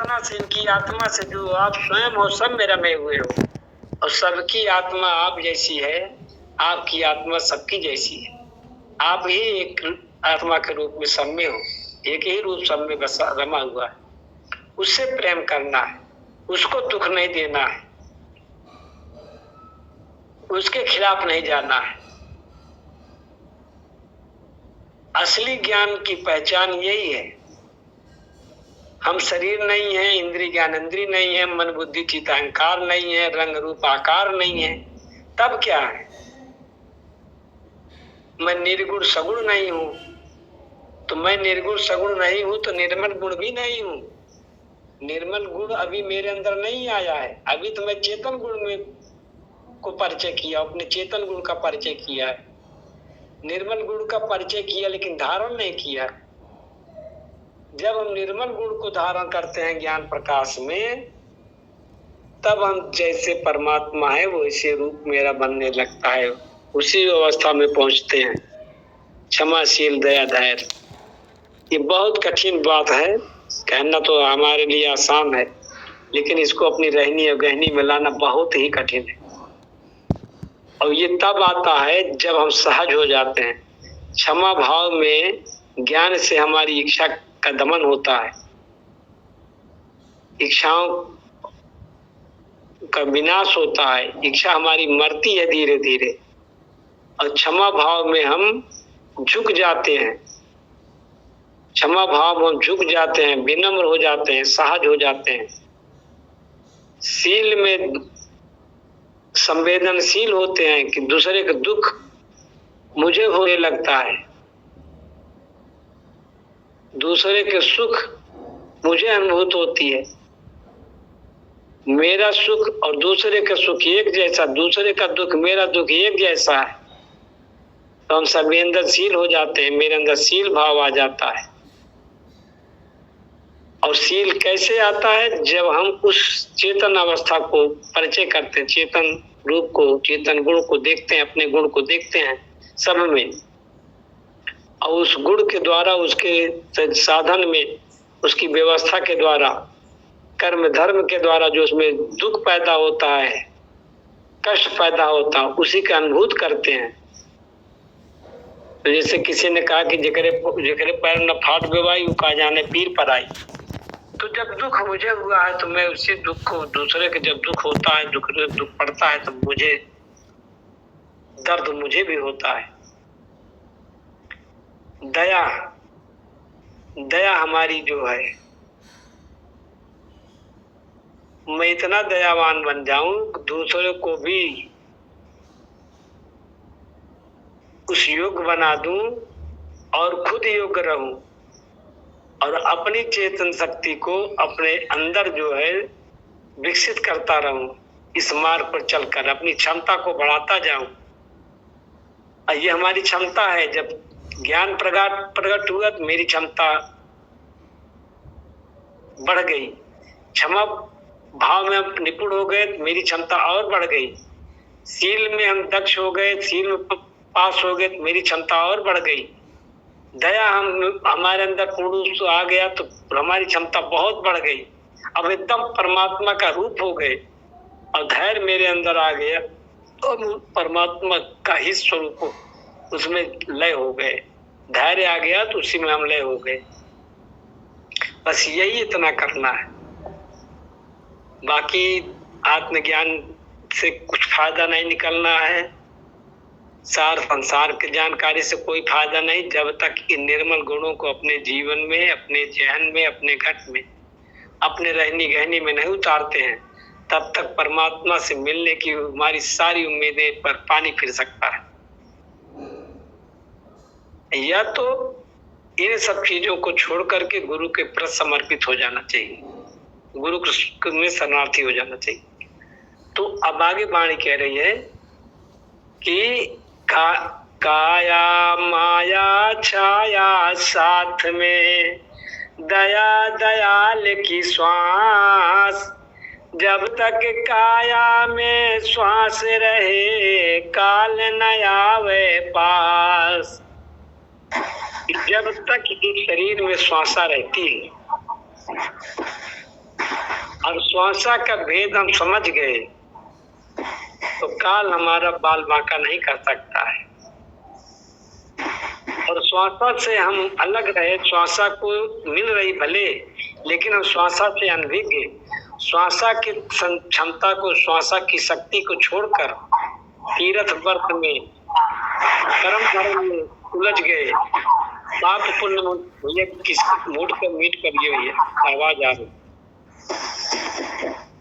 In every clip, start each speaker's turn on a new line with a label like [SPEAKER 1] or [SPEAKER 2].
[SPEAKER 1] चेतना से, इनकी आत्मा से जो आप स्वयं हो, सब में रमे हुए हो, और सबकी आत्मा आप जैसी है, आपकी आत्मा सबकी जैसी है। आप ही एक आत्मा के रूप में सब में हो, एक ही रूप सब में बसा रमा हुआ है। उससे प्रेम करना है, उसको दुख नहीं देना है, उसके खिलाफ नहीं जाना है। असली ज्ञान की पहचान यही है। हम शरीर नहीं है, इंद्रिय ज्ञानेंद्रिय नहीं है, मन बुद्धि चित्त अहंकार नहीं है, रंग रूप आकार नहीं है, तब क्या है? मैं निर्गुण सगुण नहीं हूं, तो मैं निर्गुण सगुण नहीं हूं तो निर्मल गुण भी नहीं हूं। निर्मल गुण अभी मेरे अंदर नहीं आया है, अभी तो मैं चेतन गुण में को परिचय किया, अपने चेतन गुण का परिचय किया है। निर्मल गुण का परिचय किया लेकिन धारण नहीं किया। जब हम निर्मल गुण को धारण करते हैं ज्ञान प्रकाश में, तब हम जैसे परमात्मा है वैसे रूप मेरा बनने लगता है, उसी अवस्था में पहुंचते हैं। क्षमाशील, दया, धैर्य, ये बहुत कठिन बात है। कहना तो हमारे लिए आसान है, लेकिन इसको अपनी रहनी और गहनी में लाना बहुत ही कठिन है। और ये तब आता है जब हम सहज हो जाते हैं। क्षमा भाव में ज्ञान से हमारी इच्छा का दमन होता है, इच्छाओं का विनाश होता है, इच्छा हमारी मरती है धीरे धीरे। और क्षमा भाव में हम झुक जाते हैं, क्षमा भाव में हम झुक जाते हैं, विनम्र हो जाते हैं, सहज हो जाते हैं। शील में संवेदनशील होते हैं कि दूसरे का दुख मुझे होने लगता है, दूसरे के सुख मुझे अनुभूत होती है। मेरा सुख और दूसरे का सुख एक जैसा, दूसरे का दुख मेरा दुख एक जैसा है, तो हम संवेदनशील हो जाते हैं, मेरे अंदर शील भाव आ जाता है। और शील कैसे आता है? जब हम उस चेतन अवस्था को परिचय करते हैं, चेतन रूप को, चेतन गुण को देखते हैं, अपने गुण को देखते हैं सब में, और उस गुण के द्वारा, उसके साधन में, उसकी व्यवस्था के द्वारा, कर्म धर्म के द्वारा जो उसमें दुख पैदा होता है, कष्ट पैदा होता है, उसी का अनुभूत करते हैं। तो जैसे किसी ने कहा कि जेकरे पैर न फाट बेवाई का जाने पीर पर आई। तो जब दुख मुझे हुआ है तो मैं उसी दुख को, दूसरे के जब दुख होता है, दुख पड़ता है तो मुझे दर्द मुझे भी होता है। दया, दया हमारी जो है, मैं इतना दयावान बन जाऊं दूसरे को भी उस योग्य बना दूं और खुद योग्य रहूं, और अपनी चेतन शक्ति को अपने अंदर जो है विकसित करता रहूं, इस मार्ग पर चलकर अपनी क्षमता को बढ़ाता जाऊं। ये हमारी क्षमता है। जब ज्ञान प्रकट हुआ तो मेरी क्षमता बढ़ गई, क्षमा भाव में हम निपुण हो गए तो मेरी क्षमता और बढ़ गई, शील में हम दक्ष हो गए, शील में पास हो गए तो मेरी क्षमता और बढ़ गई, दया हमारे अंदर पूर्ण रूप से आ गया तो हमारी क्षमता बहुत बढ़ गई, अब एकदम परमात्मा का रूप हो गए। और धैर्य मेरे अंदर आ गया तो परमात्मा का ही स्वरूप उसमें लय हो गए, धैर्य आ गया तो उसी में हम लय हो गए। बस यही इतना करना है, बाकी आत्मज्ञान से कुछ फायदा नहीं निकलना है, सार संसार की जानकारी से कोई फायदा नहीं। जब तक इन निर्मल गुणों को अपने जीवन में, अपने जहन में, अपने घट में, अपने रहनी गहनी में नहीं उतारते हैं, तब तक परमात्मा से मिलने की हमारी सारी उम्मीदें पर पानी फिर सकता है। या तो इन सब चीजों को छोड़ करके गुरु के प्रति समर्पित हो जाना चाहिए, गुरु में शरणार्थी हो जाना चाहिए। तो अब आगे वाणी कह रही है कि काया माया छाया साथ में, दया दयाल की श्वास, जब तक काया में श्वास रहे काल न आवे पास। जब तक इस शरीर में श्वासा रहती है, श्वासा का भेद हम समझ गए तो काल हमारा बाल बांका नहीं कर सकता है। और श्वासा से हम अलग रहे, श्वासा को मिल रही भले, लेकिन हम श्वासा से अनभिज्ञ, श्वासा की क्षमता को, श्वासा की शक्ति को छोड़कर तीर्थ व्रत में, कर्म धर्म में उलझ गए। पाप पुण्य भैया किस मूड पे मीट करिए भैया, आवाज आ रही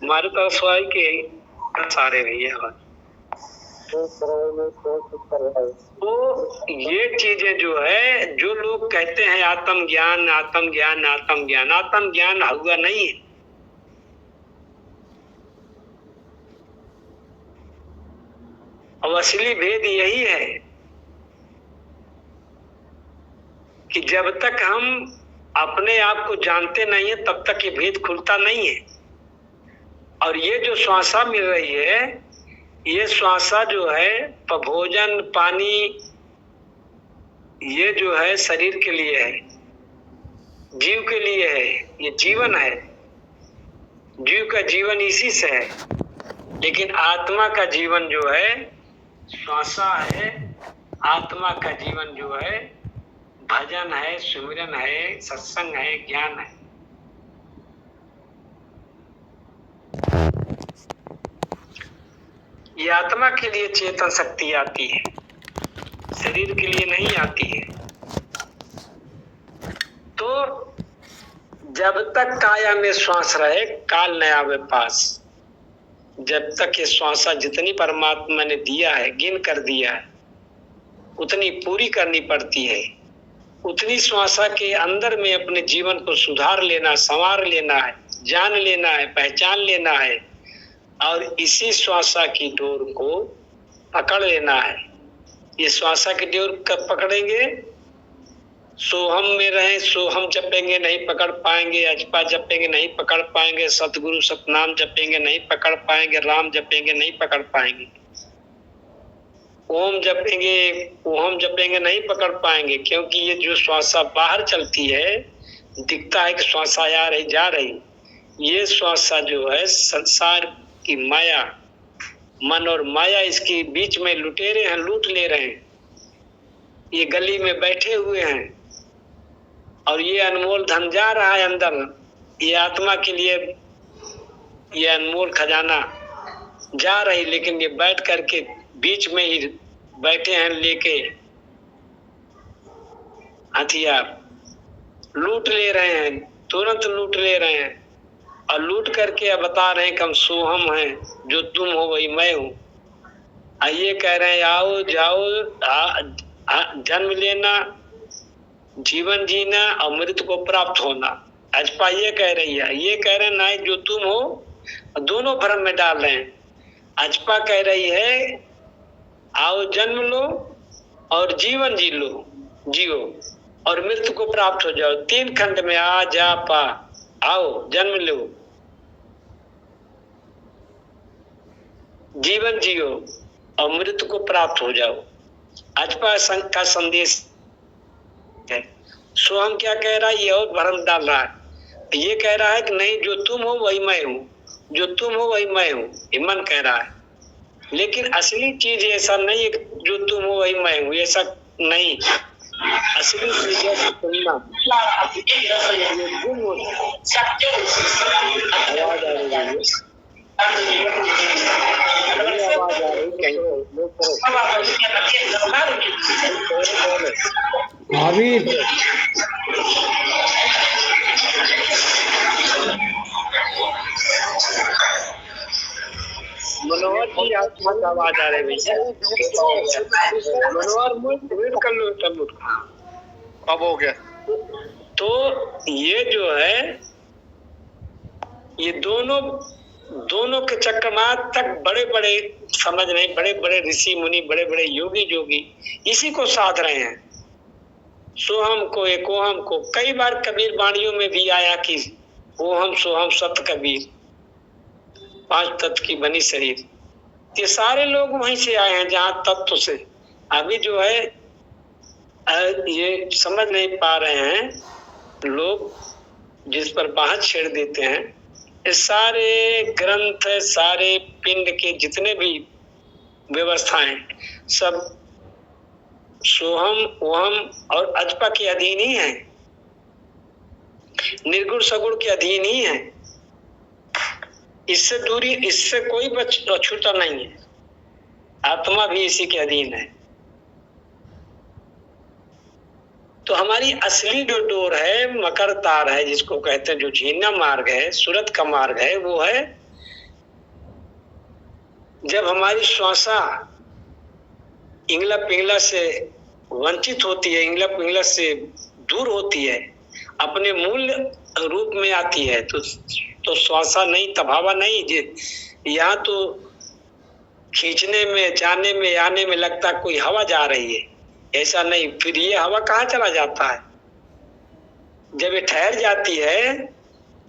[SPEAKER 1] हमारे तरफ सुनाई के सारे भैया। तो ये चीजें जो है, जो लोग कहते हैं आत्मज्ञान आत्मज्ञान आत्मज्ञान, आत्मज्ञान हुआ नहीं है। अब असली भेद यही है कि जब तक हम अपने आप को जानते नहीं है तब तक ये भेद खुलता नहीं है। और ये जो श्वासा मिल रही है, ये श्वासा जो है भोजन पानी, ये जो है शरीर के लिए है, जीव के लिए है, ये जीवन है, जीव का जीवन इसी से है। लेकिन आत्मा का जीवन जो है श्वासा है, आत्मा का जीवन जो है भजन है, सुमिरन है, सत्संग है, ज्ञान है। ये आत्मा के लिए चेतन शक्ति आती है, शरीर के लिए नहीं आती है। तो जब तक काया में श्वास रहे काल न आवे पास। जब तक ये श्वासा जितनी परमात्मा ने दिया है, गिन कर दिया है, उतनी पूरी करनी पड़ती है। उतनी श्वासा के अंदर में अपने जीवन को सुधार लेना, संवार लेना है, जान लेना है, पहचान लेना है, और इसी श्वासा की डोर को पकड़ लेना है। ये श्वासा की डोर कब पकड़ेंगे? सोहम में रहे, सोहम जपेंगे नहीं पकड़ पाएंगे, अजपा जपेंगे नहीं पकड़ पाएंगे, सतगुरु सतनाम जपेंगे नहीं पकड़ पाएंगे, राम जपेंगे नहीं पकड़ पाएंगे, ओम जपेंगे, ओम जपेंगे नहीं पकड़ पाएंगे। क्योंकि ये जो श्वासा बाहर चलती है, दिखता है कि श्वासा आ रही जा रही, ये श्वासा जो है संसार की माया, मन और माया इसके बीच में लुटेरे हैं, लूट ले रहे हैं। ये गली में बैठे हुए हैं और ये अनमोल धन जा रहा है अंदर। ये आत्मा के लिए ये अनमोल खजाना जा रही, लेकिन ये बैठ करके बीच में ही बैठे हैं लेके हथियार, लूट ले रहे हैं, तुरंत लूट ले रहे हैं। और लूट करके अब बता रहे हैं कि हम सोहम हैं, जो तुम हो वही मैं हूं। ये कह रहे हैं आओ जाओ, जन्म लेना, जीवन जीना और मृत्यु को प्राप्त होना। अजपा ये कह रही है, ये कह रहे हैं ना जो तुम हो, दोनों भ्रम में डाल रहे हैं। अजपा कह रही है आओ जन्म लो और जीवन जी लो, जियो और मृत्यु को प्राप्त हो जाओ। तीन खंड में आ जा पा, आओ जन्म लो, जीवन जियो और मृत्यु को प्राप्त हो जाओ। अजपा का संदेश है। स्वयं क्या कह रहा है? ये और भ्रम डाल रहा है। ये कह रहा है कि नहीं जो तुम हो वही मैं हूं, जो तुम हो वही मैं हूं, ये मन कह रहा है। लेकिन असली चीज ऐसा नहीं है जो तुम हो वही मैं हूं, ऐसा नहीं। असली चीज है सुनना। आवाज आ रही है, मनोहर जी आत्मा का आवाज आ रही भैया। मनोहर म्यूट कर लो तब।
[SPEAKER 2] अब हो गया।
[SPEAKER 1] तो ये जो है, ये दोनों के चक्रमात तक बड़े बड़े समझ नहीं, बड़े बड़े ऋषि मुनि, बड़े बड़े योगी जोगी इसी को साध रहे हैं। सोहम को, एकोहम को। कई बार कबीर वाणियों में भी आया कि ओहम सोहम सत कबीर, पांच तत्व की बनी शरीर। ये सारे लोग वहीं से आए हैं जहां तत्व से। अभी जो है ये समझ नहीं पा रहे हैं लोग, जिस पर बात छेड़ देते हैं ये सारे ग्रंथ, सारे पिंड के जितने भी व्यवस्थाएं सब सोहम, ओहम और अजपा के अधीन ही है, निर्गुण सगुण के अधीन ही है। इससे दूरी, इससे कोई अछूता नहीं है। आत्मा भी इसी के अधीन है। तो हमारी असली जो डोर है, मकर तार है जिसको कहते हैं, जो झीना मार्ग है, सूरत का मार्ग है, वो है जब हमारी श्वासा इंगला पिंगला से वंचित होती है, इंगला पिंगला से दूर होती है, अपने मूल रूप में आती है, तो श्वासा नहीं, तभावा नहीं। यहाँ तो खींचने में, जाने में, आने में लगता कोई हवा जा रही है, ऐसा नहीं। फिर ये हवा कहाँ चला जाता है? जब ये ठहर जाती है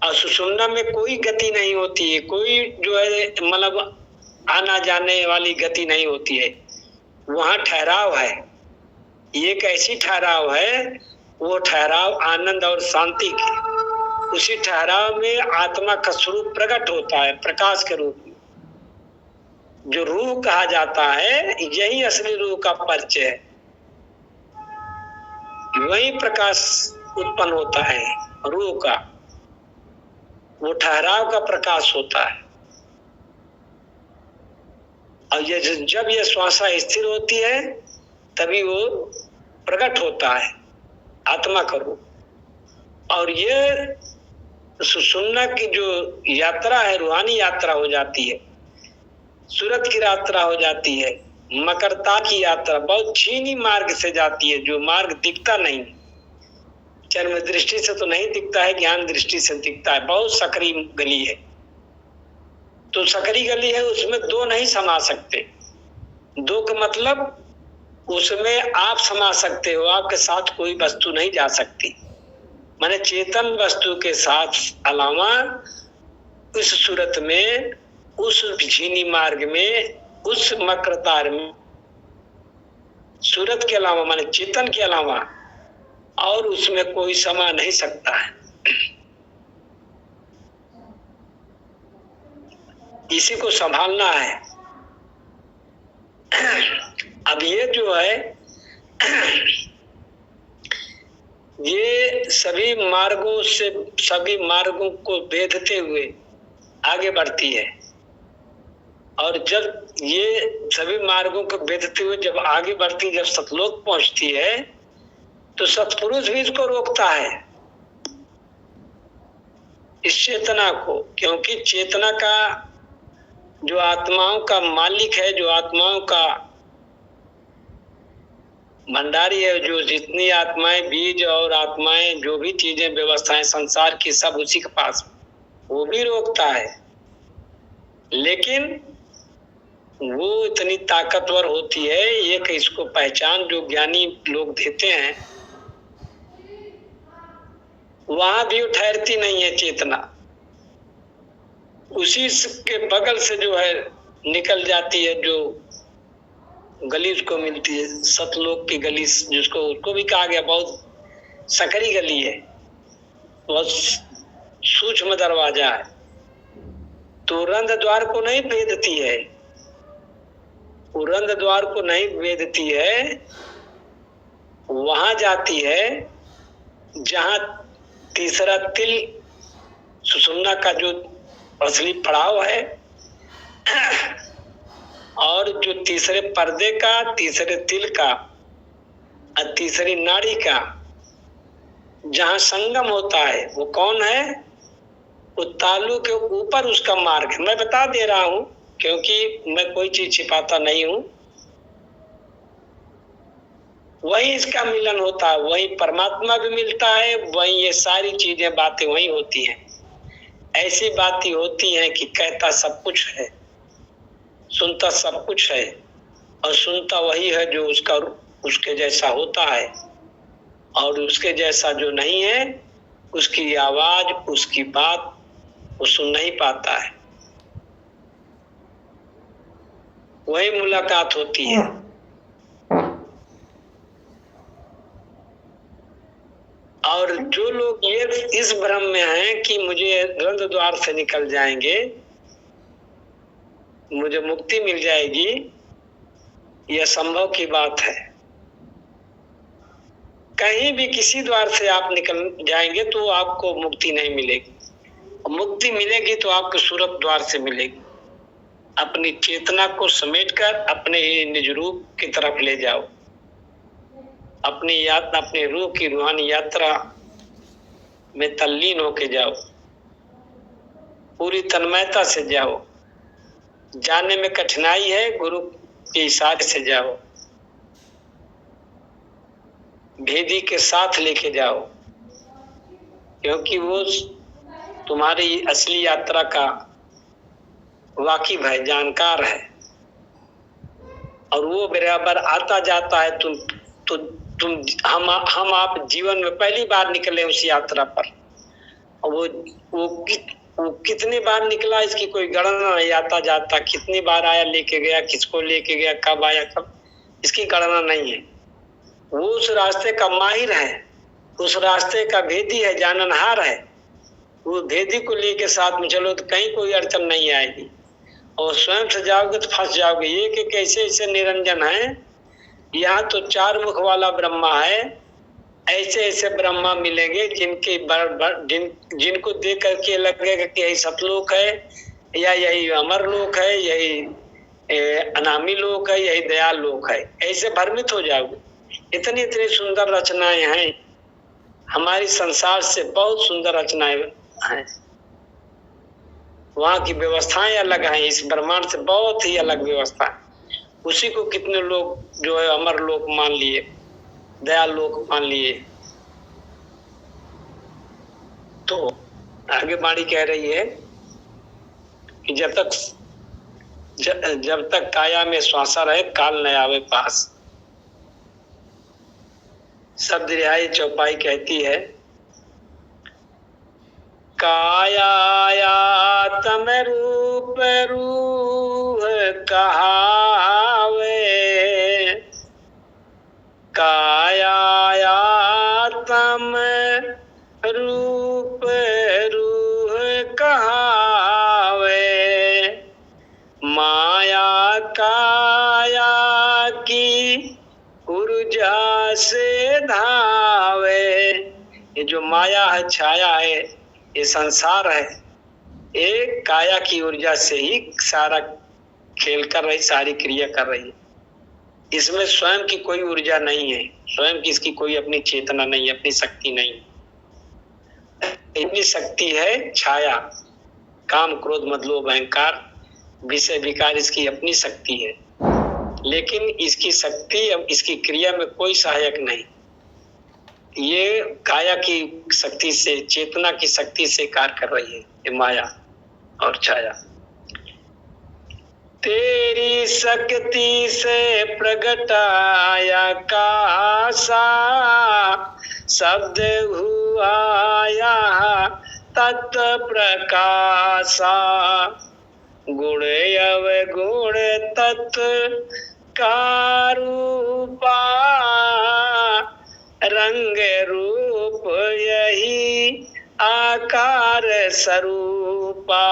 [SPEAKER 1] और सुषुम्ना में कोई गति नहीं होती है, कोई जो है मतलब आना जाने वाली गति नहीं होती है, वहां ठहराव है। ये कैसी ठहराव है? वो ठहराव आनंद और शांति की। उसी ठहराव में आत्मा का स्वरूप प्रकट होता है, प्रकाश के रूप में। जो रूह कहा जाता है, यही असली रूह का परिचय है। वही प्रकाश उत्पन्न होता है रूह का, वो ठहराव का प्रकाश होता है। और ये जब ये श्वासा स्थिर होती है तभी वो प्रकट होता है आत्मा का रूप। और ये सुषुम्ना की जो यात्रा है, रूहानी यात्रा हो जाती है, सूरत की यात्रा हो जाती है, मकरता की यात्रा बहुत छीनी मार्ग से जाती है, जो मार्ग दिखता नहीं, चर्म दृष्टि से तो नहीं दिखता है, ज्ञान दृष्टि से दिखता है। बहुत सकरी गली है। तो सकरी गली है, उसमें दो नहीं समा सकते। दो का मतलब उसमें आप समा सकते हो, आपके साथ कोई वस्तु नहीं जा सकती। माने चेतन वस्तु के साथ अलावा उस सूरत में, उस झीनी मार्ग में, उस मक्रतार में, सूरत के अलावा माने चेतन के अलावा और उसमें कोई समा नहीं सकता है। इसी को संभालना है। अब ये जो है ये सभी मार्गों से, सभी मार्गों को भेदते हुए आगे बढ़ती है। और जब ये सभी मार्गों को भेदते हुए जब आगे बढ़ती, जब सतलोक पहुंचती है, तो सतपुरुष भी इसको रोकता है, इस चेतना को। क्योंकि चेतना का जो आत्माओं का मालिक है, जो आत्माओं का भंडारी है, जो जितनी आत्माएं, बीज और आत्माएं, जो भी चीजें, व्यवस्थाएं संसार की, सब उसी के पास, वो भी रोकता है। लेकिन वो इतनी ताकतवर होती है, एक इसको पहचान जो ज्ञानी लोग देते हैं, वहां भी ठहरती नहीं है चेतना। उसी के बगल से जो है निकल जाती है, जो गली उसको मिलती है, सतलोक की गली, जिसको उसको भी कहा गया बहुत सकरी गली है, बहुत सूक्ष्म दरवाजा है। तो रंध द्वार को नहीं भेदती है, वो रंध द्वार को नहीं भेदती है, वहां जाती है जहां तीसरा तिल सुषुम्ना का जो असली पड़ाव है, और जो तीसरे पर्दे का, तीसरे तिल का और तीसरी नाड़ी का जहां संगम होता है, वो कौन है? वो तालु के ऊपर उसका मार्ग है। मैं बता दे रहा हूं क्योंकि मैं कोई चीज छिपाता नहीं हूं। वही इसका मिलन होता है, वही परमात्मा भी मिलता है, वही ये सारी चीजें, बातें वही होती हैं। ऐसी बातें होती हैं कि कहता सब कुछ है, सुनता सब कुछ है, और सुनता वही है जो उसका, उसके जैसा होता है, और उसके जैसा जो नहीं है, उसकी आवाज, उसकी बात वो सुन नहीं पाता है। वही मुलाकात होती है। और जो लोग ये इस भ्रम में हैं कि मुझे रंध्र द्वार से निकल जाएंगे, मुझे मुक्ति मिल जाएगी, यह संभव की बात है। कहीं भी किसी द्वार से आप निकल जाएंगे तो आपको मुक्ति नहीं मिलेगी। मुक्ति मिलेगी तो आपको सूरत द्वार से मिलेगी। अपनी चेतना को समेटकर अपने ही निज रूप की तरफ ले जाओ। अपनी यात्रा, अपने रूह की रूहानी यात्रा में तल्लीन होके जाओ। पूरी तन्मयता से जाओ। जाने में कठिनाई है, गुरु के इशारे से जाओ। भेदी के साथ लेके जाओ, क्योंकि वो तुम्हारी असली यात्रा का वाकिफ है, जानकार है, और वो बराबर आता जाता है। हम आप जीवन में पहली बार निकले उस यात्रा पर, और वो कितनी बार निकला इसकी कोई गणना नहीं। आता जाता कितनी बार आया, लेके गया, किसको लेके गया, कब आया, कब, इसकी गणना नहीं है। वो उस रास्ते का माहिर है, उस रास्ते का भेदी है, जाननहार है। वो भेदी को लेके साथ में चलो तो कहीं कोई अड़चन नहीं आएगी। और स्वयं से जाओगे तो फंस जाओगे। ये कैसे ऐसे निरंजन है, यहाँ तो 4 मुख वाला ब्रह्मा है। ऐसे ऐसे ब्रह्मा मिलेंगे जिनको देख करके लगेगा कि यही सतलोक है, या यही अमर लोक है, यही अनामी लोक है, यही दयाल लोक है। ऐसे भ्रमित हो जाओगे। इतनी इतनी सुंदर रचनाएं हैं हमारी, संसार से बहुत सुंदर रचनाएं हैं। वहाँ की व्यवस्थाएं अलग हैं, इस ब्रह्मांड से बहुत ही अलग व्यवस्था है। उसी को कितने लोग जो है अमर लोक मान लिए, दयाल लोक मान लिए। तो आगे बाणी कह रही है कि जब तक काया में श्वासा रहे, काल न आवे पास। शब्द रिहाई चौपाई कहती है, काया तम रूप रूह कहावे, काया तम रूप रूह कहावे, माया काया की ऊर्जा से धावे। ये जो माया है, छाया है, ये संसार है, ये काया की ऊर्जा से ही सारा खेल कर रही, सारी क्रिया कर रही है। इसमें स्वयं की कोई ऊर्जा नहीं है, स्वयं की इसकी कोई अपनी चेतना नहीं है, अपनी शक्ति नहीं। इतनी शक्ति है छाया, काम क्रोध मद लोभ अहंकार विषय विकार, इसकी अपनी शक्ति है। लेकिन इसकी शक्ति अब इसकी क्रिया में कोई सहायक नहीं। ये काया की शक्ति से, चेतना की शक्ति से कार्य कर रही है ये माया और छाया। तेरी शक्ति से प्रगटाया कासा, शब्द हुआ यहाँ तत् प्रकाशा, गुण अवगुण तत् का रूपा, रंग रूप यही आकार स्वरूपा।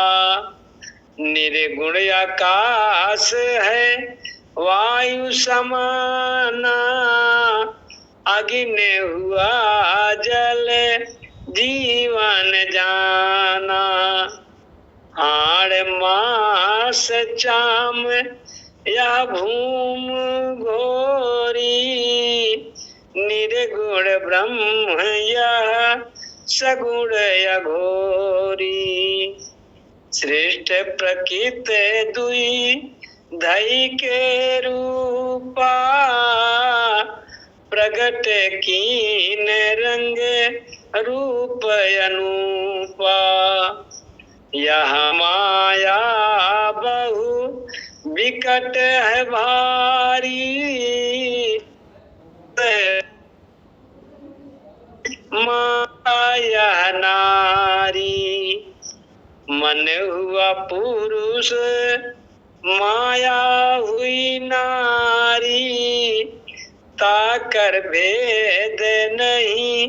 [SPEAKER 1] निर्गुण आकाश है वायु समाना, अग्नि हुआ जल जीवन जाना, हाड़ मास चाम यह भूम घोरी, निर्गुण ब्रह्म यह सगुण अघोरी। श्रेष्ठ प्रकृति दुई धई के रूपा, प्रगट कीन रंग रूप अनूपा। यह माया बहु विकट है भारी, माया नारी। मन हुआ पुरुष माया हुई नारी, ताकर भेद नहीं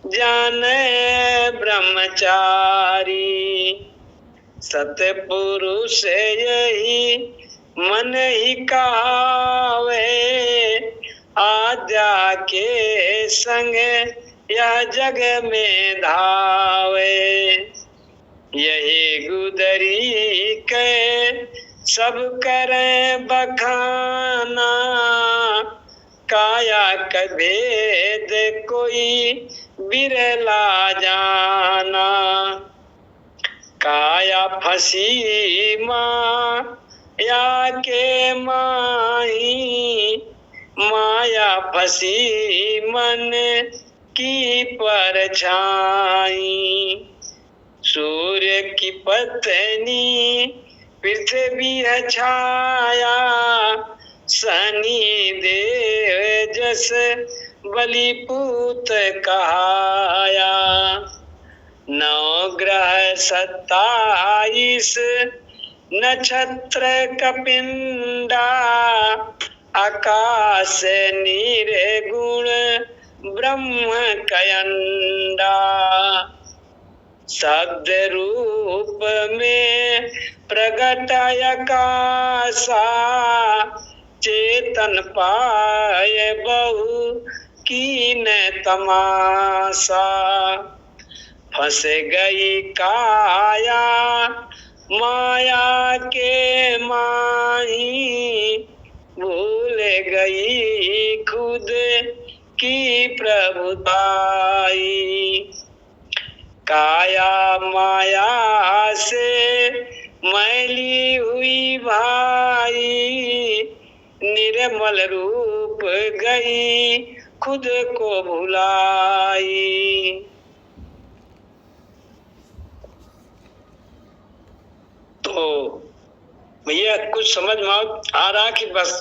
[SPEAKER 1] जाने ब्रह्मचारी। सतपुरुष यही मन ही कावे, आद्या के संग यह जग में धावे। यही गुदरी के सब करें बखाना, काया का भेद कोई बिरला जाना। काया फंसी माया के माही, माया फंसी मन की परछाई। सूर्य की पत्नी पृथ्वी है छाया, शनि देव जस बलिपूत कहाया। नौ ग्रह 27 नक्षत्र कपिंडा, आकाश निर्गुण ब्रह्म कयंडा। शब्द रूप में प्रगट आकाशा, चेतन पाए बहु कीन तमाशा। फंस गई काया माया के माही, भूल गई खुद की प्रभुताई। काया माया से मैली हुई भाई, निर्मल रूप गई खुद को भुलाई। तो भैया कुछ समझ में आ रहा कि बस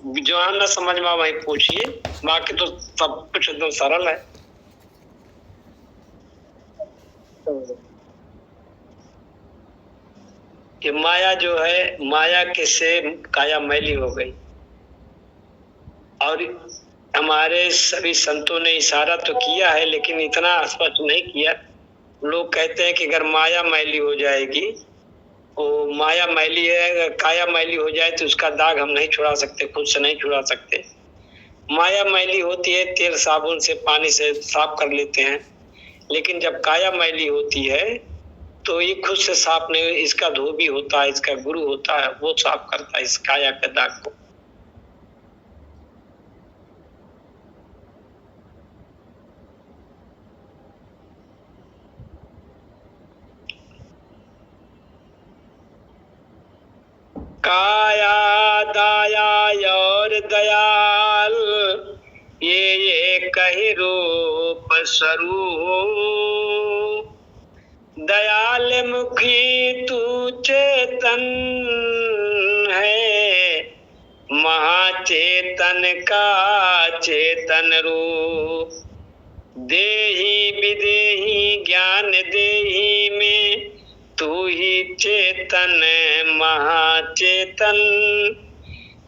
[SPEAKER 1] जहाँ न समझ में वही पूछिए, बाकी तो सब कुछ एकदम सरल है। कि माया जो है, माया के से काया मैली हो गई। और हमारे सभी संतों ने इशारा तो किया है, लेकिन इतना स्पष्ट नहीं किया। लोग कहते हैं कि अगर माया मैली हो जाएगी, वो माया मैली है, अगर काया मैली हो जाए तो उसका दाग हम नहीं छुड़ा सकते, खुद से नहीं छुड़ा सकते। माया मैली होती है, तेल साबुन से पानी से साफ कर लेते हैं, लेकिन जब काया मैली होती है तो ये खुद से साफ नहीं, इसका धोबी होता है, इसका गुरु होता है, वो साफ करता है इस काया के दाग को। काया दाया और दयाल, ये कही रूप स्वरूप। दयाल मुखी तू चेतन है, महाचेतन का चेतन रूप। देही विदेही ज्ञान देही में तू ही चेतन महाचेतन।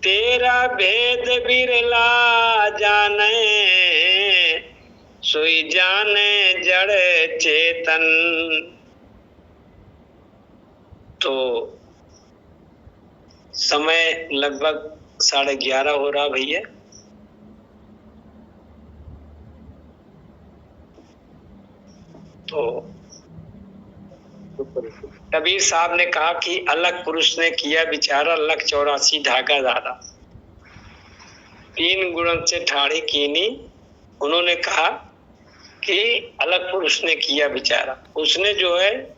[SPEAKER 1] तेरा भेद बिरला जाने, सोई जाने जड़ चेतन। तो समय लगभग 11:30 हो रहा भैया। तो कबीर साहब ने कहा कि अलग पुरुष ने किया विचारा, लख 84 धागा धारा। 3 गुणन से ठाढ़ी कीनी। उन्होंने कहा कि अलग पुरुष ने किया विचारा। उसने जो है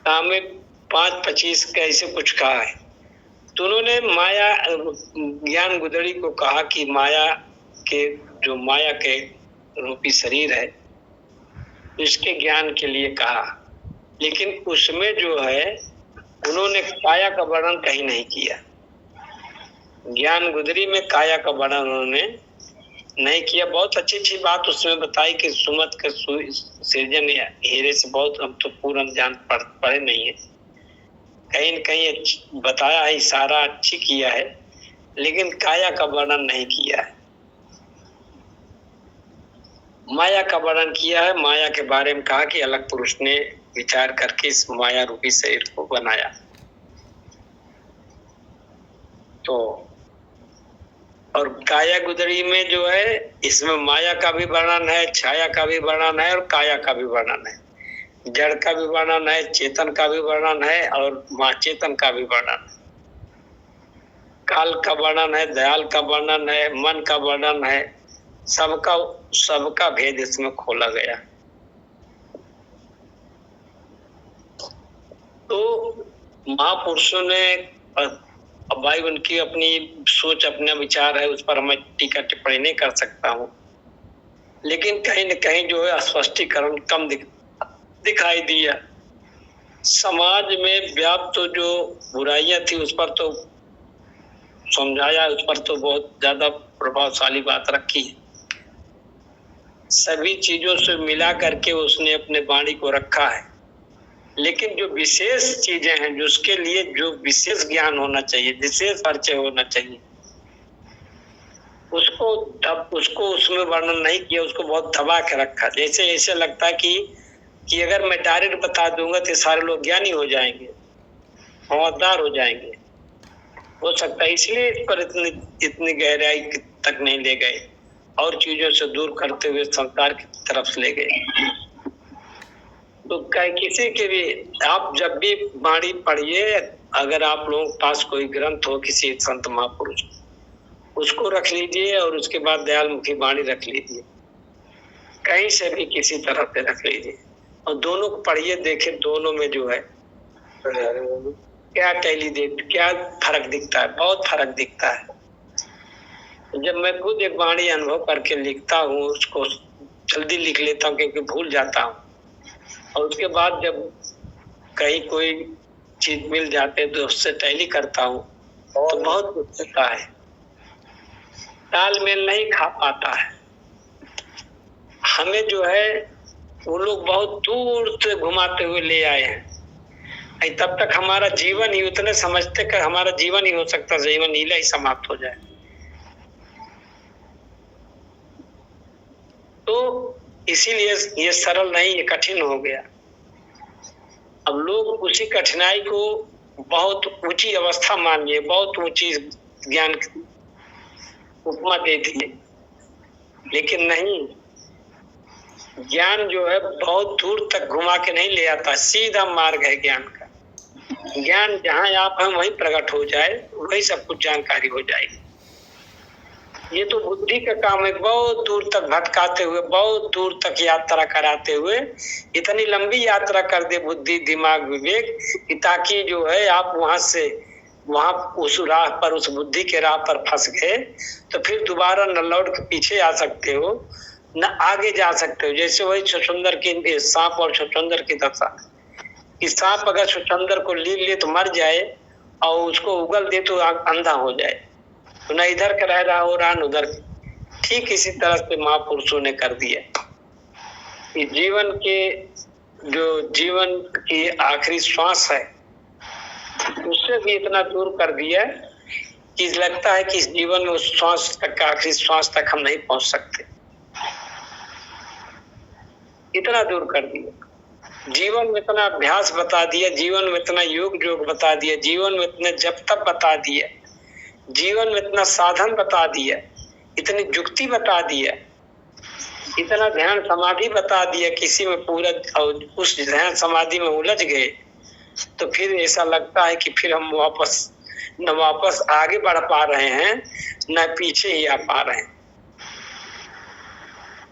[SPEAKER 1] में 5:25 कैसे कुछ कहा है। तो उन्होंने माया ज्ञान गुदड़ी को कहा कि माया के जो माया के रूपी शरीर है, इसके ज्ञान के लिए कहा, लेकिन उसमें जो है उन्होंने काया का वर्णन कहीं नहीं किया। ज्ञान गुदरी में काया का वर्णन उन्होंने नहीं किया। बहुत अच्छी अच्छी बात उसमें बताई कि सुमत का सृजन हीरे से बहुत, हम तो पूर्ण ज्ञान पढ़े नहीं है, कहीं न कहीं बताया है, इशारा अच्छी किया है, लेकिन काया का वर्णन नहीं किया है। माया का वर्णन किया है। माया के बारे में कहा कि अलग पुरुष ने विचार करके इस माया रूपी शरीर को बनाया। तो और काया गुदरी में जो है, इसमें माया का भी वर्णन है, छाया का भी वर्णन है और काया का भी वर्णन है। जड़ का भी वर्णन है, चेतन का भी वर्णन है और महाचेतन का भी वर्णन है। काल का वर्णन है, दयाल का वर्णन है, मन का वर्णन है। सबका भेद इसमें खोला गया। तो महापुरुषों ने, अब भाई उनकी अपनी सोच, अपना विचार है, उस पर मैं टीका टिप्पणी नहीं कर सकता हूँ, लेकिन कहीं न कहीं जो है स्पष्टीकरण कम दिखाई दिया। समाज में व्याप्त तो जो बुराइयां थी उस पर तो समझाया, उस पर तो बहुत ज्यादा प्रभावशाली बात रखी। सभी चीजों से मिला करके उसने अपने वाणी को रखा है, लेकिन जो विशेष चीजें हैं, जो उसके लिए जो विशेष ज्ञान होना चाहिए, विशेष परिचय होना चाहिए, उसको उसमें वर्णन नहीं किया, उसको बहुत दबा के रखा। जैसे ऐसे लगता है कि अगर मैं डायरेक्ट बता दूंगा तो सारे लोग ज्ञानी हो जाएंगे, समझदार हो जाएंगे। हो सकता है इसलिए इस पर इतनी गहराई तक नहीं ले गए और चीजों से दूर करते हुए संसार की तरफ ले गए। तो किसी के भी, आप जब भी वाणी पढ़िए, अगर आप लोगों के पास कोई ग्रंथ हो किसी संत महापुरुष, उसको रख लीजिए और उसके बाद दयाल मुखी वाणी रख लीजिए, कहीं से भी किसी तरह से रख लीजिए और दोनों को पढ़िए, देखिए दोनों में जो है क्या क्या फर्क दिखता है। बहुत फर्क दिखता है। जब मैं खुद एक वाणी अनुभव करके लिखता हूँ, उसको जल्दी लिख लेता हूँ क्योंकि भूल जाता हूँ, और उसके बाद जब कहीं कोई चीज मिल जाते तो उससे टैली करता हूँ तो बहुत कुछ होता है, तालमेल नहीं खा पाता है। हमें जो है वो लोग बहुत दूर से घुमाते हुए ले आए हैं। तब तक हमारा जीवन ही, उतने समझते कि हमारा जीवन ही हो सकता, जीवन नीला ही समाप्त हो जाए। तो इसीलिए ये सरल नहीं, ये कठिन हो गया। अब लोग उसी कठिनाई को बहुत ऊंची अवस्था मान लिए, बहुत ऊंची ज्ञान उपमा दे दिए, लेकिन नहीं, ज्ञान जो है बहुत दूर तक घुमा के नहीं ले आता, सीधा मार्ग है ज्ञान का। ज्ञान जहां आप हैं वहीं प्रकट हो जाए, वही सब कुछ जानकारी हो जाएगी। ये तो बुद्धि का काम है, बहुत दूर तक भटकाते हुए, बहुत दूर तक यात्रा कराते हुए, इतनी लंबी यात्रा कर दे बुद्धि, दिमाग, विवेक, कि ताकि जो है आप वहां उस राह पर, उस बुद्धि के राह पर फंस गए तो फिर दोबारा न लौट के पीछे आ सकते हो, न आगे जा सकते हो। जैसे वही छुछुंदर की, सांप और छुछुंदर की दशा, कि सांप अगर छुछुंदर को ले तो मर जाए और उसको उगल दे तो अंधा हो जाए, तो न इधर का रह रहा हो रहा न उधर। ठीक इसी तरह से महापुरुषों ने कर दिया कि जीवन की आखिरी श्वास है, उससे भी इतना दूर कर दिया कि लगता है कि इस जीवन में उस श्वास तक, आखिरी श्वास तक हम नहीं पहुंच सकते, इतना दूर कर दिया। जीवन में इतना अभ्यास बता दिया, जीवन में इतना योग बता दिया, जीवन में इतने जप तप बता दिया, जीवन में इतना साधन बता दिया, इतनी जुक्ति बता दिया, इतना ध्यान समाधि बता दिया, किसी में पूरा, और उस ध्यान समाधि में उलझ गए तो फिर ऐसा लगता है कि फिर हम न वापस आगे बढ़ पा रहे हैं, न पीछे ही आ पा रहे हैं।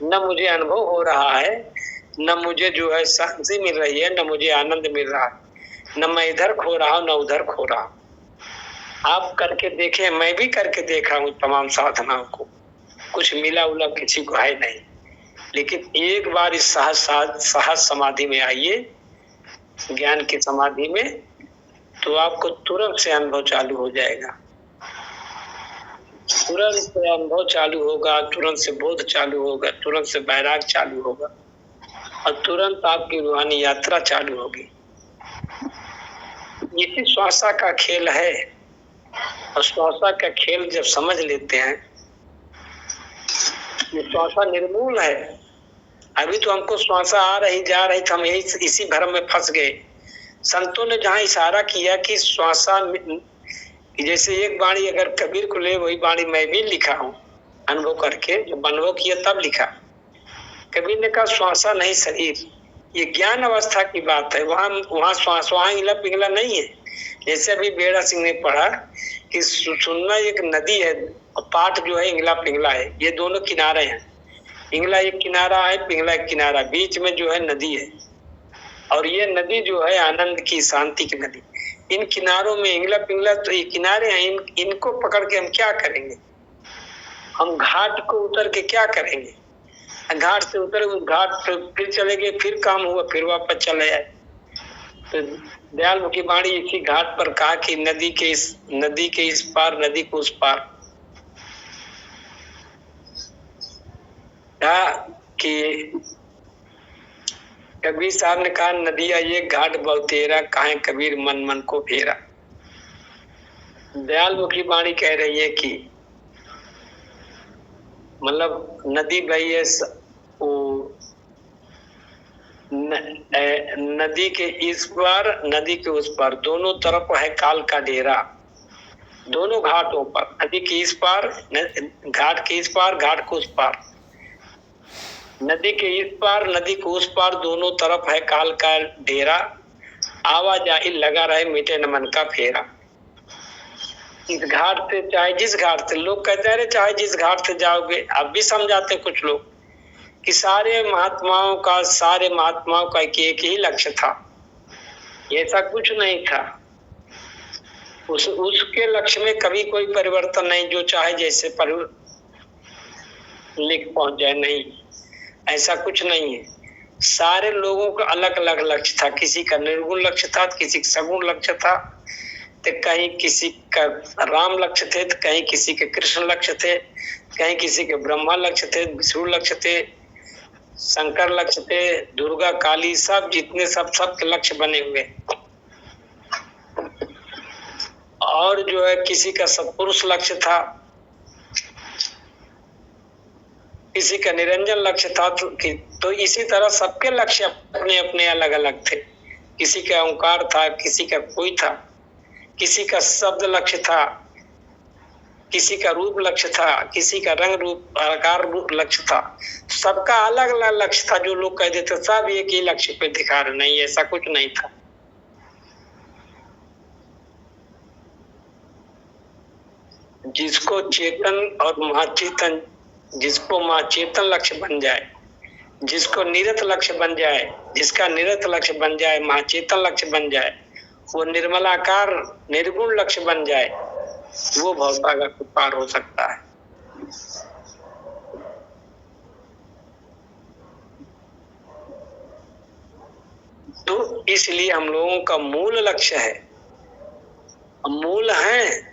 [SPEAKER 1] न मुझे अनुभव हो रहा है, न मुझे जो है शांति मिल रही है, न मुझे आनंद मिल रहा है, न मैं इधर खो रहा हूं, न उधर खो रहा हूं। आप करके देखें, मैं भी करके देखा हूं तमाम साधनाओं को, कुछ मिला उला किसी को है नहीं, लेकिन एक बार इस सहज समाधि में आइए, ज्ञान की समाधि में, तो आपको तुरंत से अनुभव चालू हो जाएगा, तुरंत से अनुभव चालू होगा, तुरंत से बोध चालू होगा, तुरंत से बैराग चालू होगा और तुरंत आपकी रूहानी यात्रा चालू होगी। इसी श्वासा का खेल है, और श्वासा का खेल जब समझ लेते हैं, ये श्वासा निर्मूल है, अभी तो हमको श्वासा आ रही जा रही तो हम यही इसी भ्रम में फंस गए। संतों ने जहाँ इशारा किया कि श्वासा जैसे एक बाणी अगर कबीर को ले, वही बाणी मैं भी लिखा हूँ अनुभव करके, जब अनुभव किया तब लिखा। कबीर ने कहा श्वासा नहीं शरीर, ये ज्ञान अवस्था की बात है। वहां वहां श्वास, वहां इंगला पिंगला नहीं है। जैसे अभी बेड़ा सिंह ने पढ़ा कि सुनना एक नदी है और पाठ जो है इंगला पिंगला है, ये दोनों किनारे हैं। इंगला एक किनारा है, पिंगला एक किनारा, बीच में जो है नदी है। और ये नदी जो है आनंद की, शांति की नदी। इन किनारों में इंगला पिंगला तो ये किनारे हैं, इनको पकड़ के हम क्या करेंगे? हम घाट को उतर के क्या करेंगे? घाट से उतर, घाट से फिर चले गए, फिर काम हुआ, फिर वापस चले आए। तो दयाल मुखी वाणी इसी घाट पर कहा कि नदी के इस पार, नदी को उस पार। कि कबीर साहब ने कहा नदिया ये घाट बहुतेरा, काहे कबीर मन मन को फेरा। दयाल मुखी वाणी कह रही है कि मतलब नदी बही है, नदी के इस पार, नदी के उस पार, दोनों तरफ है काल का डेरा। दोनों घाटों पर, नदी के इस पार, घाट के इस पार, घाट को उस पार, नदी के इस पार, नदी को उस पार, दोनों तरफ है काल का डेरा। आवाजाही लगा रहे, मिटे न मन का फेरा। इस घाट से, चाहे जिस घाट से, लोग कहते रहे चाहे जिस घाट से जाओगे, अब भी समझाते कुछ लोग कि सारे महात्माओं का एक ही लक्ष्य था। ऐसा कुछ नहीं था। उसके लक्ष्य में कभी कोई परिवर्तन नहीं, जो चाहे जैसे पर लिख पहुंच जाए, नहीं, ऐसा कुछ नहीं है। सारे लोगों का अलग अलग लक्ष्य था। किसी का निर्गुण लक्ष्य था, किसी का सगुण लक्ष्य था, तो कहीं किसी का राम लक्ष्य थे, तो कहीं किसी के कृष्ण लक्ष्य थे, कहीं किसी के ब्रह्मा लक्ष्य थे, विष्णु लक्ष्य थे, शंकर लक्ष्य थे, दुर्गा काली, सब जितने सब के लक्ष्य बने हुए। और जो है किसी का सत्पुरुष लक्ष्य था, किसी का निरंजन लक्ष्य था। तो इसी तरह सबके लक्ष्य अपने अपने अलग अलग थे। किसी का ओंकार था, किसी का कोई था, किसी का शब्द लक्ष्य था, किसी का रूप लक्ष्य था, किसी का रंग रूप आकार रूप लक्ष्य था। सबका अलग अलग लक्ष्य था। जो लोग कह देते सब एक ही लक्ष्य पे दिखा रहे, नहीं, ऐसा कुछ नहीं था। जिसको चेतन और महाचेतन, जिसको महाचेतन लक्ष्य बन जाए, जिसको निरत लक्ष्य बन जाए, जिसका निरत लक्ष्य बन जाए, महाचेतन लक्ष्य बन जाए, वो निर्मलाकार निर्गुण लक्ष्य बन जाए, वो भवसागर को पार हो सकता है। तो इसलिए हम लोगों का मूल लक्ष्य है, मूल है,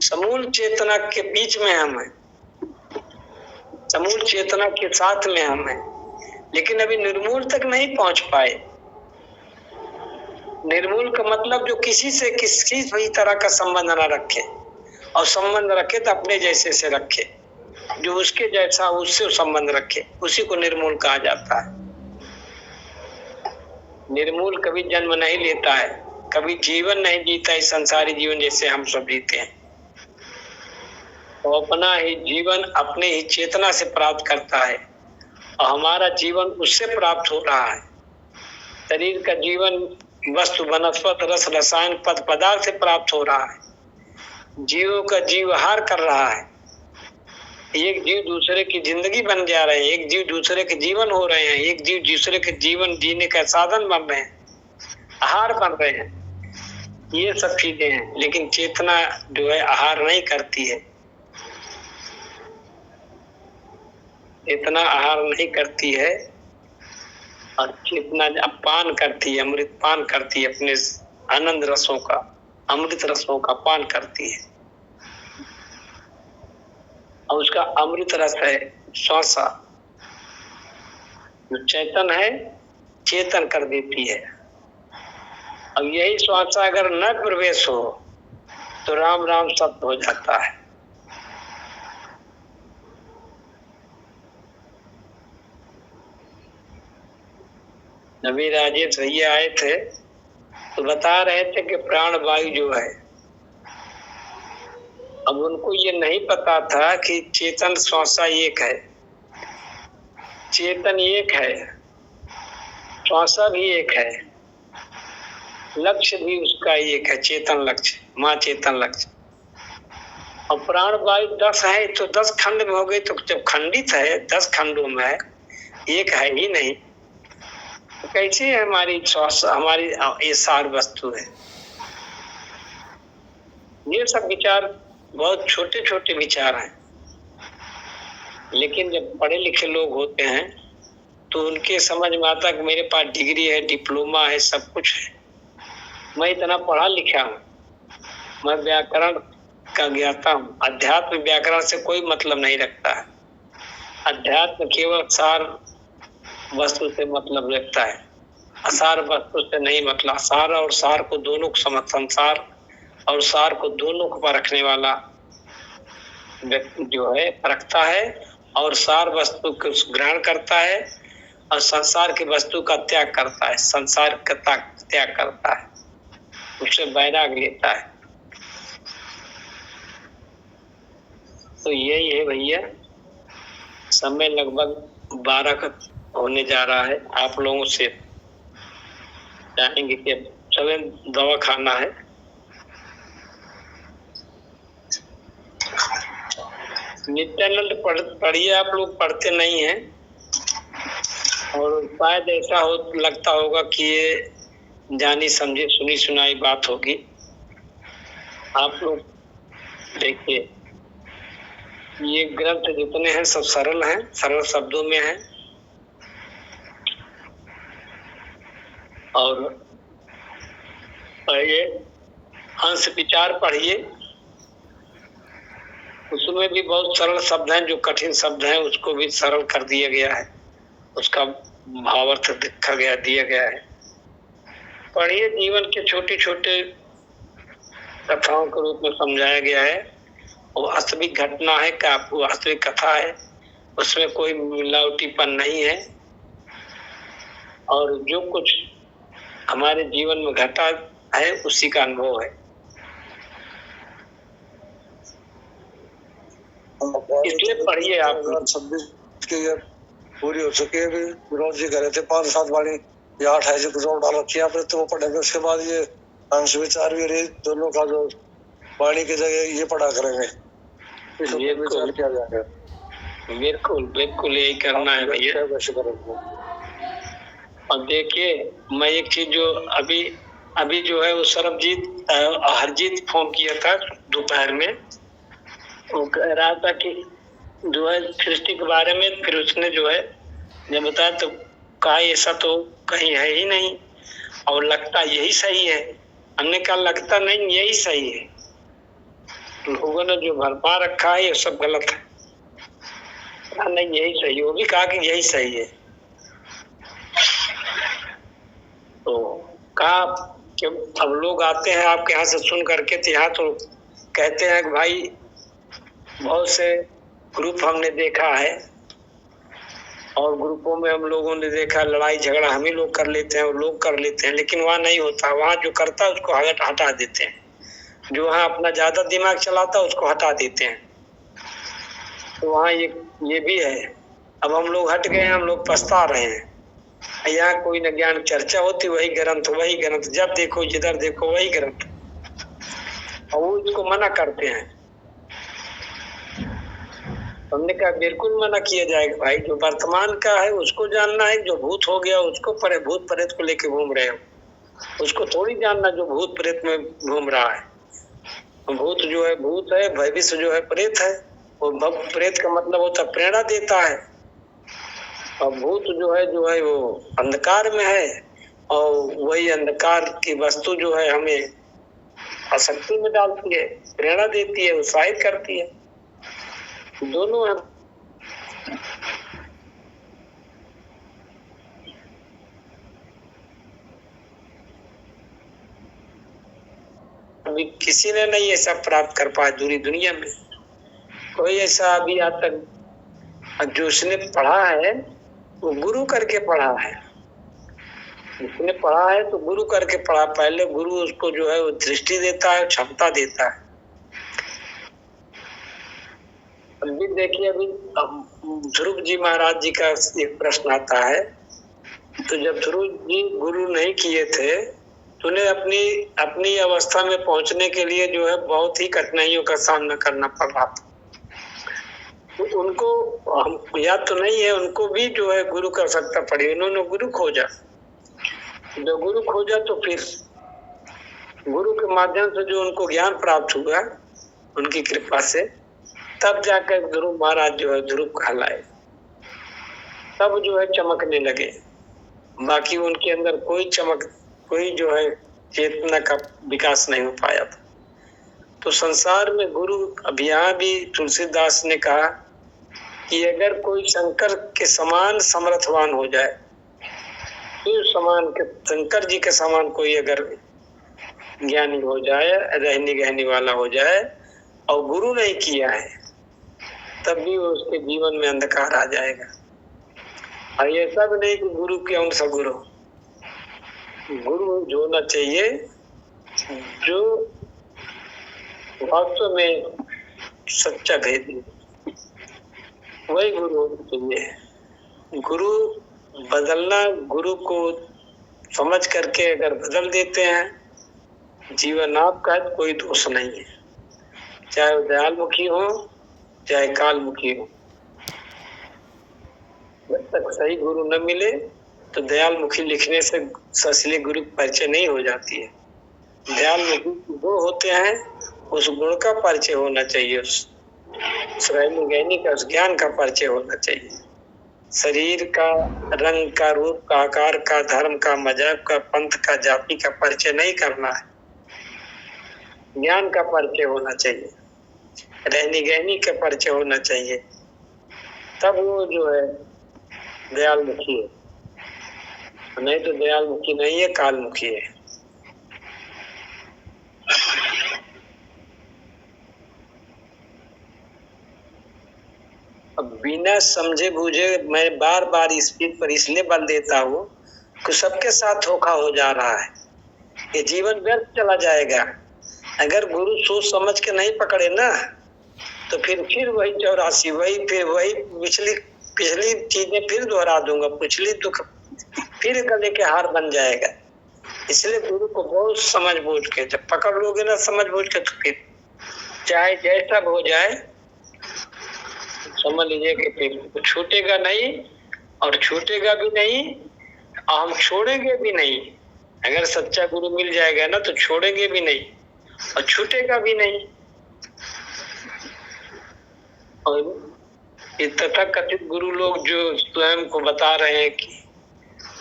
[SPEAKER 1] समूल चेतना के बीच में हम हैं, समूल चेतना के साथ में हम हैं, लेकिन अभी निर्मूल तक नहीं पहुंच पाए। निर्मूल का मतलब जो किसी से किसी भी तरह का संबंध न रखे, और संबंध रखे तो अपने जैसे से रखे, जो उसके जैसा उससे संबंध रखे, उसी को निर्मूल कहा जाता है। निर्मूल कभी जन्म नहीं लेता है, कभी जीवन नहीं जीता है संसारी जीवन जैसे हम सब जीते हैं। तो अपना ही जीवन अपने ही चेतना से प्राप्त करता है, और हमारा जीवन उससे प्राप्त हो रहा है। शरीर का जीवन वस्तु वनस्पत रस रसायन पद पदार्थ से प्राप्त हो रहा है। जीवों का जीवहार कर रहा है। एक जीव दूसरे की जिंदगी बन जा रहे हैं, एक जीव दूसरे के जीवन हो रहे हैं, एक जीव दूसरे के जीवन जीने का साधन बन रहे हैं, आहार बन रहे हैं। ये सब चीजें हैं, लेकिन चेतना जो है आहार नहीं करती है। चेतना आहार नहीं करती है, और चेतना पान करती है, अमृत पान करती है, अपने आनंद रसों का, अमृत रसों का पान करती है। और उसका अमृत रस है श्वासा, जो चेतन है, चेतन कर देती है। अब यही श्वासा अगर न प्रवेश हो तो राम राम शब्द हो जाता है। अभी राजेश भैया आए थे तो बता रहे थे कि प्राण वायु जो है, अब उनको ये नहीं पता था कि चेतन श्वासा एक है, चेतन एक है, श्वासा भी एक है, लक्ष्य भी उसका एक है, चेतन लक्ष्य, माँ चेतन लक्ष्य। और प्राण वायु 10 है तो 10 खंड में हो गई, तो जब खंडित है 10 खंडों में है, एक है ही नहीं, तो कैसे हमारी श्वास, हमारी ये सार वस्तु है। ये सब विचार बहुत छोटे छोटे विचार हैं, लेकिन जब पढ़े लिखे लोग होते हैं तो उनके समझ में आता कि मेरे पास डिग्री है, डिप्लोमा है, सब कुछ है, मैं इतना पढ़ा लिखा हूँ, मैं व्याकरण का ज्ञाता हूँ। अध्यात्म व्याकरण से कोई मतलब नहीं रखता है, अध्यात्म केवल सार वस्तु से मतलब रखता है, असार वस्तु से नहीं। मतलब सार और सार को दोनों को समझ, संसार और सार को दोनों को परखने वाला व्यक्ति जो है परखता है, और सार वस्तु को ग्रहण करता है और संसार की वस्तु का त्याग करता है, संसार का त्याग करता है, उससे वैराग लेता है। तो यही है भैया, समय लगभग 12 का होने जा रहा है। आप लोगों से चाहेंगे कि चलें, दवा खाना है। नित्यानंद पढ़िए, आप लोग पढ़ते नहीं हैं, और शायद ऐसा हो लगता होगा कि ये जानी समझी सुनी सुनाई बात होगी। आप लोग देखिए, ये ग्रंथ जितने हैं सब सरल हैं, सरल शब्दों में हैं, और पढ़िए, हंस विचार पढ़िए, उसमें भी बहुत सरल शब्द हैं, जो कठिन शब्द हैं उसको भी सरल कर दिया गया है, उसका भावार्थ दिया गया है। पढ़िए, जीवन के छोटे छोटे कथाओं के रूप में समझाया गया है, वो वास्तविक घटना है, क्या वास्तविक कथा है, उसमें कोई मिलावटीपन नहीं है, और जो कुछ हमारे जीवन में घटा है उसी का अनुभव है। इसलिए पढ़िए आप।
[SPEAKER 3] 26 की पूरी हो चुकी है, विनोद जी कह रहे थे 5-7 वाणी या 28 एपिसोड डाल रखी है आपने, तो वो पढ़ेंगे, उसके बाद ये अंश विचार भी रही, दोनों का जो वाणी की जगह ये पढ़ा करेंगे, विचार किया जाएगा।
[SPEAKER 1] बिल्कुल बिल्कुल यही करना है भैया। और देखिए, मैं एक चीज जो अभी जो है वो सरबजीत हरजीत फोन किया था दोपहर में, वो कह रहा था कि जो है सृष्टि के बारे में, फिर उसने जो है जब बताया तो कहा ऐसा तो कहीं है ही नहीं, और लगता यही सही है। हमने कहा लगता नहीं, यही सही है, लोगों ने जो भरपा रखा है ये सब गलत है। कहा नहीं यही सही, वो भी कहा कि यही सही है। तो कहा कि अब लोग आते हैं आपके यहाँ से सुन करके, तो यहाँ तो कहते हैं कि भाई बहुत से ग्रुप हमने देखा है, और ग्रुपों में हम लोगों ने देखा लड़ाई झगड़ा हम ही लोग कर लेते हैं, और लोग कर लेते हैं, लेकिन वहाँ नहीं होता। वहाँ जो करता है उसको हटा देते हैं, जो वहाँ अपना ज्यादा दिमाग चलाता है उसको हटा देते हैं। तो वहाँ ये भी है। अब हम लोग हट गए, हम लोग पछता रहे हैं। यहाँ कोई न ज्ञान चर्चा होती, वही ग्रंथ, जब देखो जिधर देखो वही ग्रंथ, और वो इसको मना करते हैं। हमने कहा बिल्कुल मना किया जाएगा भाई, जो वर्तमान का है उसको जानना है, जो भूत हो गया उसको भूत प्रेत को लेके घूम रहे हो, उसको थोड़ी जानना जो भूत प्रेत में घूम रहा है। भूत जो है भूत है, भविष्य जो है प्रेत है। वो प्रेत का मतलब होता है प्रेरणा देता है, और भूत जो है वो अंधकार में है, और वही अंधकार की वस्तु जो है हमें आसक्ति में डालती है, प्रेरणा देती है, उत्साहित करती है, दोनों है। अभी किसी ने नहीं ऐसा प्राप्त कर पाया पूरी दुनिया में, कोई ऐसा अभी आज तक जो उसने पढ़ा है वो गुरु करके पढ़ा है, उसने पढ़ा है तो गुरु करके पढ़ा। पहले गुरु उसको जो है वो दृष्टि देता है, क्षमता देता है। अभी देखिए, अभी ध्रुव जी महाराज जी का एक प्रश्न आता है। तो जब ध्रुव जी गुरु नहीं किए थे तो उन्हें अपनी अपनी अवस्था में पहुंचने के लिए जो है बहुत ही कठिनाइयों का सामना करना पड़ रहा था। तो उनको हम याद तो नहीं है, उनको भी जो है गुरु कर सकता पड़ी। उन्होंने गुरु खोजा। जो गुरु खोजा तो फिर गुरु के माध्यम से जो उनको ज्ञान प्राप्त हुआ उनकी कृपा से, तब जाकर ध्रुव महाराज जो है ध्रुव कहलाए। तब जो है चमकने लगे। बाकी उनके अंदर कोई जो है चेतना का विकास नहीं हो पाया था। तो संसार में गुरु, अब यहाँ भी तुलसीदास ने कहा कि अगर कोई शंकर के समान समर्थवान हो जाए, तो शंकर जी के समान कोई अगर ज्ञानी हो जाए, रहनी गहनी वाला हो जाए और गुरु नहीं किया है, तब भी उसके जीवन में अंधकार आ जाएगा। और ये सब नहीं कि गुरु के अंश गुरु जो होना चाहिए, जो वास्तव में सच्चा भेद, वही गुरु होना चाहिए। गुरु बदलना, गुरु को समझ करके अगर बदल देते हैं जीवन आपका है, कोई दोष नहीं है। चाहे वो दयालमुखी हो चाहे कालमुखी हो, जब तक सही गुरु न मिले तो दयालमुखी लिखने से असली गुरु परिचय नहीं हो जाती है। दयालमुखी वो होते हैं, उस गुण का परिचय होना चाहिए, उस रहनी गहनी का, उस ज्ञान का परिचय होना चाहिए। शरीर का, रंग का, रूप का, आकार का, धर्म का, मजहब का, पंथ का, जाति का परिचय नहीं करना है। ज्ञान का परिचय होना चाहिए, रहनी गहनी का परिचय होना चाहिए, तब वो जो है दयालमुखी है। नहीं तो दयालमुखी नहीं है, कालमुखी है। अब बिना समझे बूझे मैं बार बार इस चीज पर इसलिए बल देता हूँ कि सबके साथ धोखा हो जा रहा है। ये जीवन व्यर्थ चला जाएगा अगर गुरु सोच समझ के नहीं पकड़े ना, तो फिर वही 84, वही पिछली चीजें फिर दोहरा दूंगा, पिछली दुख फिर गले के हार बन जाएगा। इसलिए गुरु को बहुत समझ बूझ के जब पकड़ लोगे ना, समझ बूझ के, तो फिर चाहे जैसा हो जाए समझ लीजिए कि फिर छूटेगा नहीं, और छूटेगा भी नहीं, और हम छोड़ेंगे भी नहीं। अगर सच्चा गुरु मिल जाएगा ना तो छोड़ेंगे भी नहीं और छूटेगा भी नहीं। और ये तथाकथित गुरु लोग जो स्वयं को बता रहे हैं कि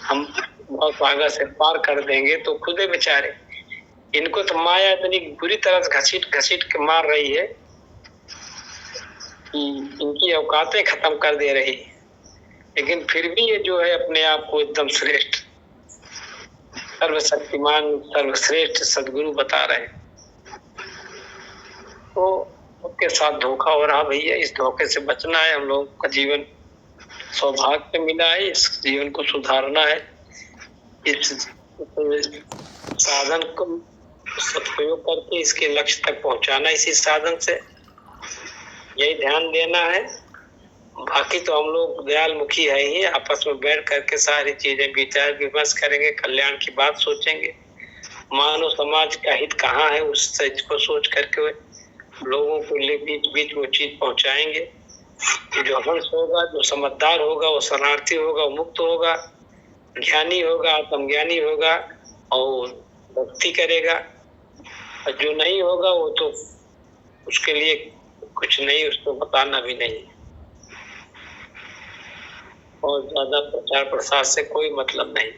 [SPEAKER 1] हम बहुत आगे से पार कर देंगे, तो खुदे बेचारे, इनको तो माया इतनी बुरी तरह से घसीट के मार रही है कि इनकी औकातें खत्म कर दे रही है। लेकिन फिर भी ये जो है अपने आप को एकदम श्रेष्ठ, सर्वशक्तिमान, सर्वश्रेष्ठ सदगुरु बता रहे हैं। तो उसके साथ धोखा हो रहा भैया, इस धोखे से बचना है। हम लोगों का जीवन सौभाग्य मिला है, इस जीवन को सुधारना है, इस साधन को सदुपयोग करके इसके लक्ष्य तक पहुंचाना, इसी साधन से यही ध्यान देना है। बाकी तो हम लोग दयालमुखी है ही, आपस में बैठ करके सारी चीजें विचार विमर्श करेंगे, कल्याण की बात सोचेंगे, मानव समाज का हित कहाँ है उस चीज को सोच करके लोगों को बीच वो चीज पहुंचाएंगे। जो हंस होगा, जो समझदार होगा, वो शरणार्थी होगा, वो मुक्त होगा, ज्ञानी होगा, आत्मज्ञानी होगा और भक्ति करेगा। और जो नहीं होगा वो तो उसके लिए कुछ नहीं, उसको बताना भी नहीं। बहुत ज्यादा प्रचार प्रसार से कोई मतलब नहीं।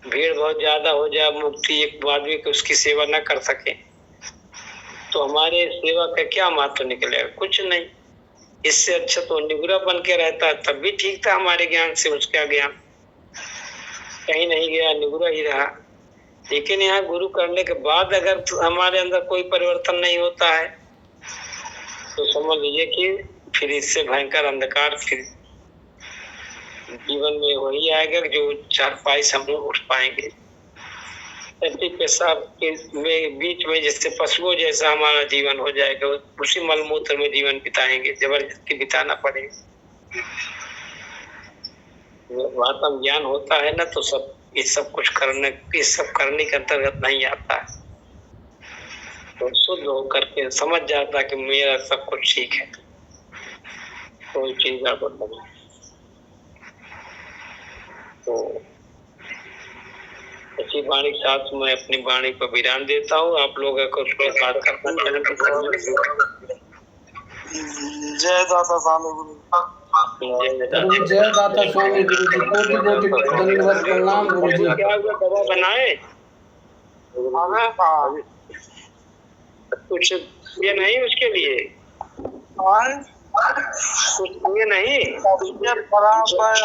[SPEAKER 1] भीड़ बहुत ज्यादा हो जाए, मुक्ति एक आदमी को उसकी सेवा न कर सके तो हमारे सेवा का क्या महत्व निकलेगा? कुछ नहीं। इससे अच्छा तो निगुरा बन के रहता, तब भी ठीक था। हमारे ज्ञान से उसका ज्ञान कहीं नहीं गया, निगुरा ही रहा। लेकिन यहाँ गुरु करने के बाद अगर हमारे अंदर कोई परिवर्तन नहीं होता है तो समझ लीजिए कि फिर इससे भयंकर अंधकार फिर जीवन में वही आएगा जो चारपाई से हम लोग उठ पाएंगे। टट्टी पेशाब के बीच में जैसे पशुओं जैसा हमारा जीवन हो जाएगा, उसी मलमूत्र में जीवन बिताएंगे, जबरदस्ती बिताना पड़ेगा। आत्म ज्ञान होता है ना तो सब ये सब करने के अंतर्गत नहीं आता है। तो शुद्ध होकर के समझ जाता कि मेरा सब कुछ ठीक है, कोई चीज गड़बड़ नहीं। तो ऐसी वाणी के साथ मैं अपनी वाणी को विराम देता हूँ। आप लोगों को उसके बाद
[SPEAKER 2] जय दाता स्वामी गुरु,
[SPEAKER 4] जय दाता स्वामी गुरु जी, कोटि कोटि दंडवत प्रणाम गुरु जी।
[SPEAKER 1] क्या हुआ, दवा बनाए? कुछ ये नहीं उसके लिए, कुछ ये नहीं।